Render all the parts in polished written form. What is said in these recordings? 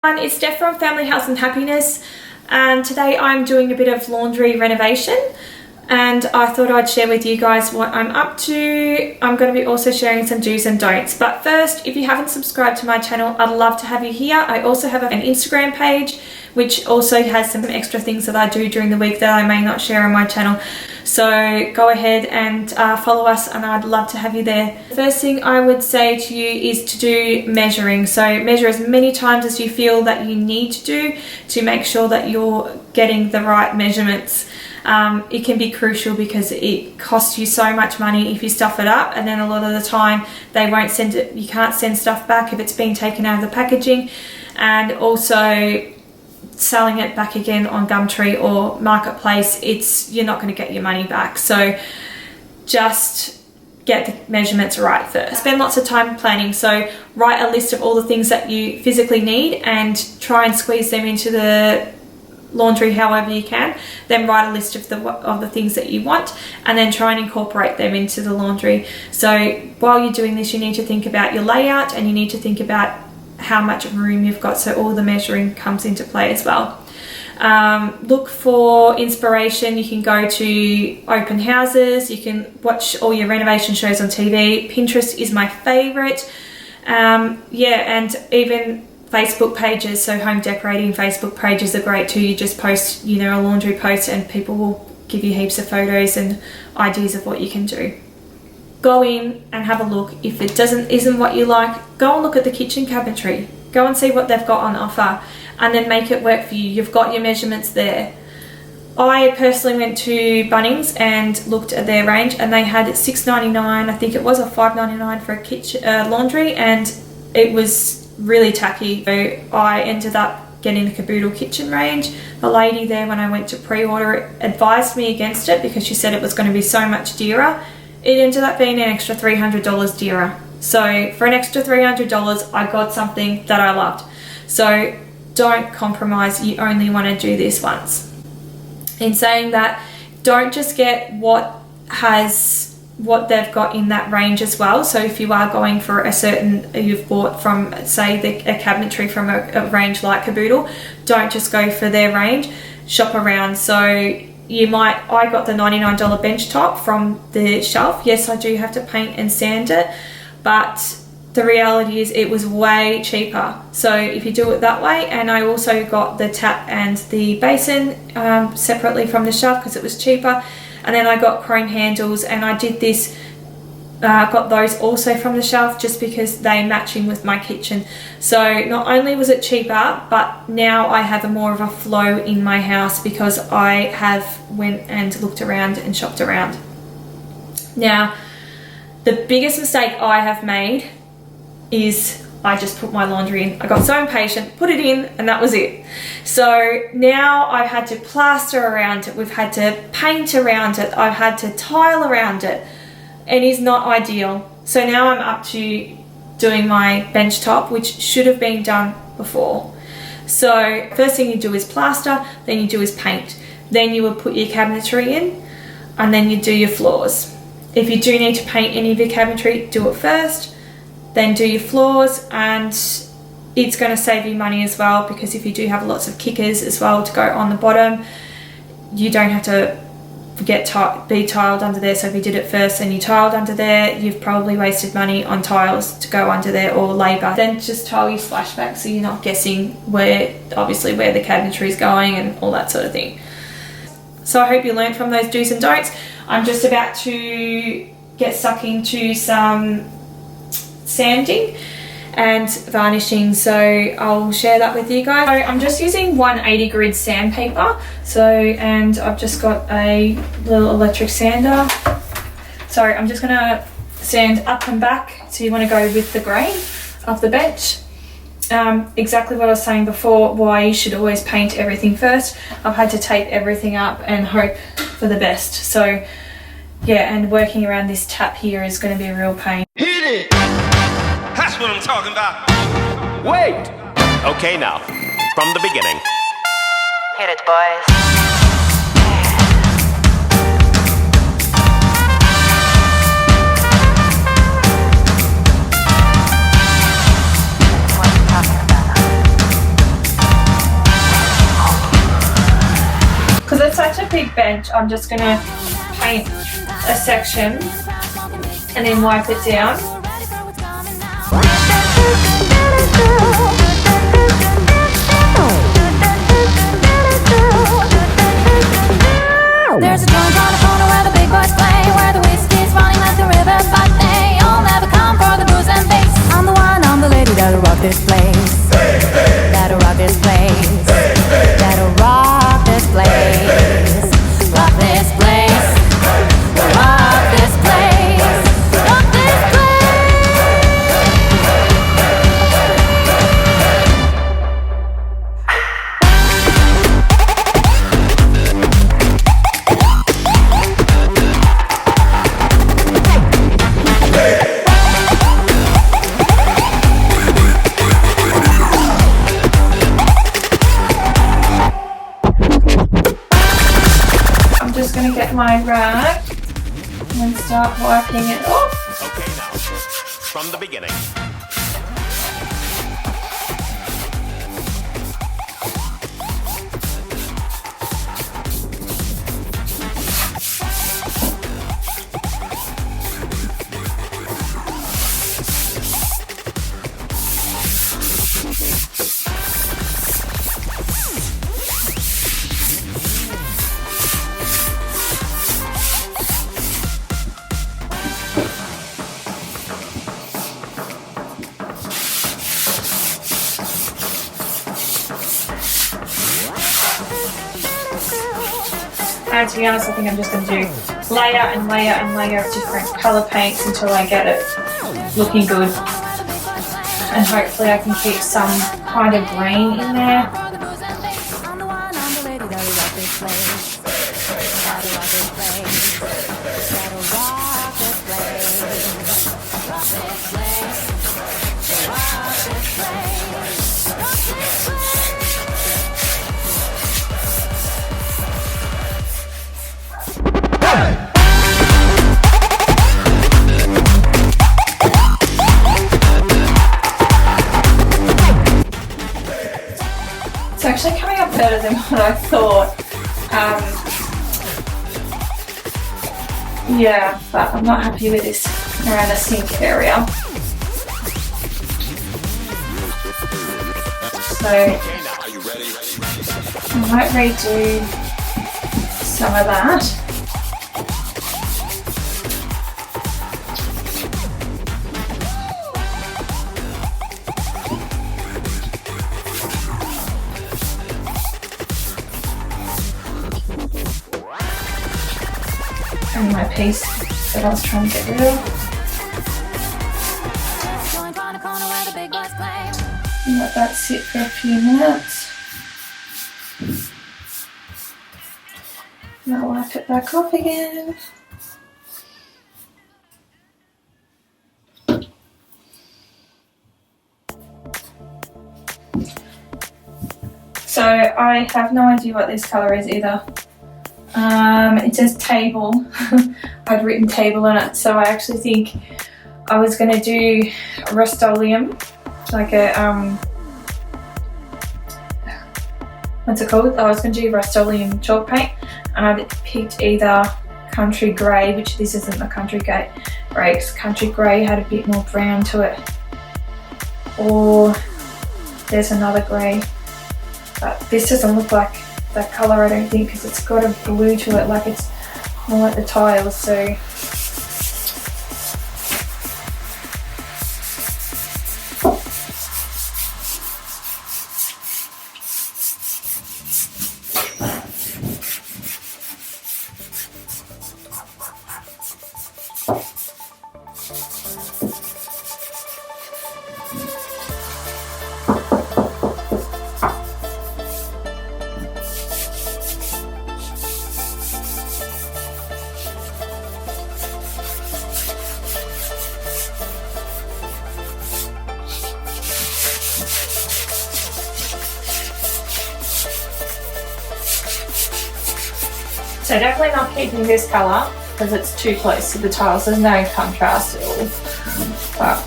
It's Steph from Family Health and Happiness, and today I'm doing a bit of laundry renovation, and I thought I'd share with you guys what I'm up to. I'm going to be also sharing some do's and don'ts, but first, if you haven't subscribed to my channel, I'd love to have you here. I also have an Instagram page which also has some extra things that I do during the week that I may not share on my channel, so go ahead and follow us, and I'd love to have you there. The first thing I would say to you is to do measuring. So measure as many times as you feel that you need to do to make sure that you're getting the right measurements. It can be crucial because it costs you so much money if you stuff it up, and then a lot of the time they won't send it, you can't send stuff back if it's been taken out of the packaging, and also selling it back again on Gumtree or Marketplace, you're not going to get your money back. So just get the measurements right first. Spend lots of time planning, so write a list of all the things that you physically need and try and squeeze them into the laundry however you can. Then write a list of the things that you want, and then try and incorporate them into the laundry. So while you're doing this, you need to think about your layout, and you need to think about how much room you've got, so all the measuring comes into play as well. Look for inspiration. You can go to open houses, you can watch all your renovation shows on TV. Pinterest is my favorite. And even Facebook pages, so home decorating Facebook pages are great too. You just post, a laundry post, and people will give you heaps of photos and ideas of what you can do. Go in and have a look. If it isn't what you like, go and look at the kitchen cabinetry. Go and see what they've got on offer, and then make it work for you. You've got your measurements there. I personally went to Bunnings and looked at their range, and they had $6.99, I think it was, or $5.99 for a kitchen laundry, and it was really tacky. So I ended up getting the Caboodle kitchen range. The lady there, when I went to pre-order it, advised me against it because she said it was going to be so much dearer. It ended up being an extra $300 dearer. So for an extra $300, I got something that I loved. So don't compromise. You only want to do this once. In saying that, don't just get what they've got in that range as well. So if you are going for you've bought from, say, a cabinetry from a range like Caboodle, don't just go for their range. Shop around. So I got the $99 bench top from the shelf. Yes, I do have to paint and sand it, but the reality is it was way cheaper. So if you do it that way, and I also got the tap and the basin separately from the shelf because it was cheaper, and then I got chrome handles, and I did this, got those also from the shelf just because they matching with my kitchen. So not only was it cheaper, but now I have more of a flow in my house because I have went and looked around and shopped around. Now, the biggest mistake I have made is I just put my laundry in. I got so impatient, put it in, and that was it. So now I've had to plaster around it, we've had to paint around it, I've had to tile around it. It is not ideal. So now I'm up to doing my bench top, which should have been done before. So first thing you do is plaster, then you do is paint. Then you will put your cabinetry in, and then you do your floors. If you do need to paint any of your cabinetry, do it first, then do your floors, and it's going to save you money as well, because if you do have lots of kickers as well to go on the bottom, you don't have to be tiled under there. So if you did it first and you tiled under there, you've probably wasted money on tiles to go under there, or labour. Then just tile your splashback so you're not guessing where the cabinetry is going and all that sort of thing. So I hope you learned from those do's and don'ts. I'm just about to get stuck into some sanding and varnishing, so I'll share that with you guys. So I'm just using 180 grit sandpaper, and I've just got a little electric sander. So I'm just gonna sand up and back, so you want to go with the grain of the bench. Exactly what I was saying before, why you should always paint everything first. I've had to tape everything up and hope for the best. So yeah, and working around this tap here is going to be a real pain. Hit it! That's what I'm talking about. Wait! Okay, now, from the beginning. Hit it, boys. What are you talking about? big bench, I'm just going to paint a section and then wipe it down. There's a joint on the corner where the big boys play, where the whiskey's running like the river, but they all never come for the booze and bass. I'm the one, I'm the lady that'll rock this place. That'll rock this place. That'll rock this place. Rock this place. Rock this place. Rock this place. I'm just going to get my rag and start wiping it off. Okay, now, from the beginning. And to be honest, I think I'm just going to do layer and layer and layer of different colour paints until I get it looking good. And hopefully I can keep some kind of green in there. I'm the one, I'm the lady that'll rock this place. That'll rock this place. That'll rock this place. Rock this place. Rock this place. Rock this place. It's actually coming up better than what I thought. Yeah, but I'm not happy with this around the sink area. So I might redo some of that. And my piece that I was trying to get rid of. Joint on the corner where the big boys play. And let that sit for a few minutes. And I'll wipe it back off again. So I have no idea what this colour is either. It says table. I'd written table on it, so I actually think I was going to do Rust-Oleum, like a what's it called? I was going to do Rust-Oleum chalk paint, and I picked either Country Grey, which this isn't the Country Grey, because Country Grey had a bit more brown to it, or there's another grey, but this doesn't look like that colour, I don't think, because it's got a blue to it, like it's more like the tiles, so So definitely not keeping this colour because it's too close to the tiles. There's no contrast at all. But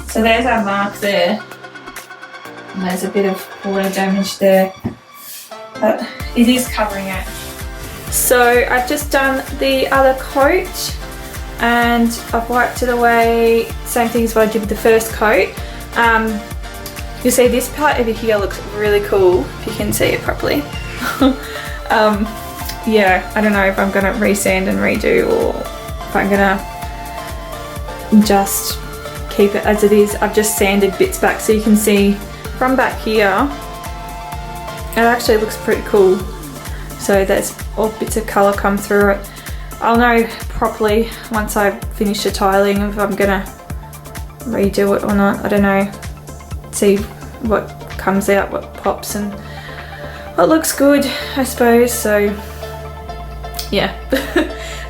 so there's our mark there. And there's a bit of water damage there. but it is covering it. So I've just done the other coat and I've wiped it away, same thing as what I did with the first coat. You'll see this part over here looks really cool, if you can see it properly. Yeah, I don't know if I'm gonna resand and redo or if I'm gonna just keep it as it is. I've just sanded bits back so you can see from back here, it actually looks pretty cool. So there's all bits of colour come through it. I'll know properly once I finish the tiling if I'm gonna redo it or not. I don't know. See what comes out, what pops and what looks good, I suppose. So yeah,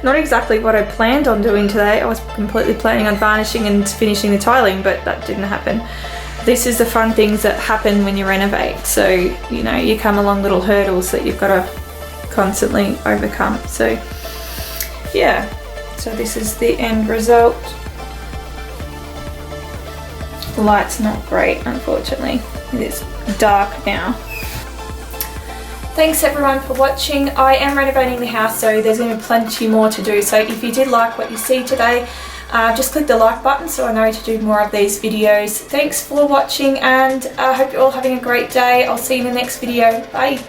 not exactly what I planned on doing today. I was completely planning on varnishing and finishing the tiling, but that didn't happen. This is the fun things that happen when you renovate. So, you know, you come along little hurdles that you've got to constantly overcome. So yeah, so this is the end result. The light's not great, unfortunately. It is dark now. Thanks everyone for watching. I am renovating the house, so there's going to be plenty more to do. So if you did like what you see today, just click the like button so I know to do more of these videos. Thanks for watching, and I hope you're all having a great day. I'll see you in the next video. Bye.